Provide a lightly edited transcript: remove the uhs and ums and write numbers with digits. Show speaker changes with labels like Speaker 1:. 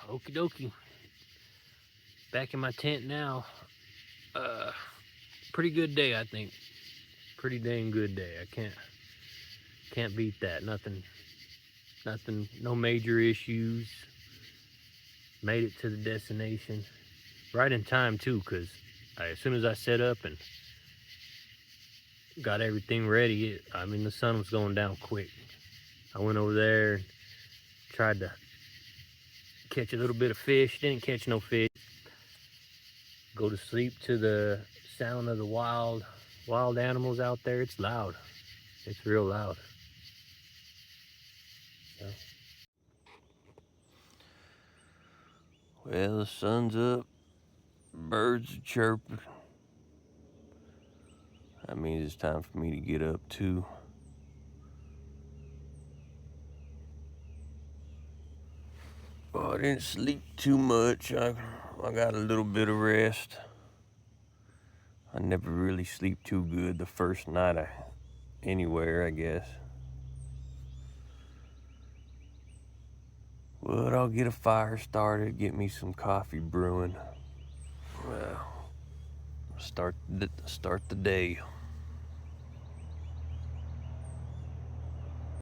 Speaker 1: Okie dokie. Back in my tent now. Pretty good day, I think. Pretty dang good day. I can't beat that. Nothing, no major issues. Made it to the destination right in time too, cause as soon as I set up and got everything ready, the sun was going down quick. I went over there and tried to catch a little bit of fish. Didn't catch no fish. Go to sleep to the sound of the wild animals out there. It's loud. It's real loud. So. Well, the sun's up. Birds are chirping. That means it's time for me to get up too. Oh, I didn't sleep too much. I got a little bit of rest. I never really sleep too good the first night anywhere, I guess. But I'll get a fire started, get me some coffee brewing. Well, start the day.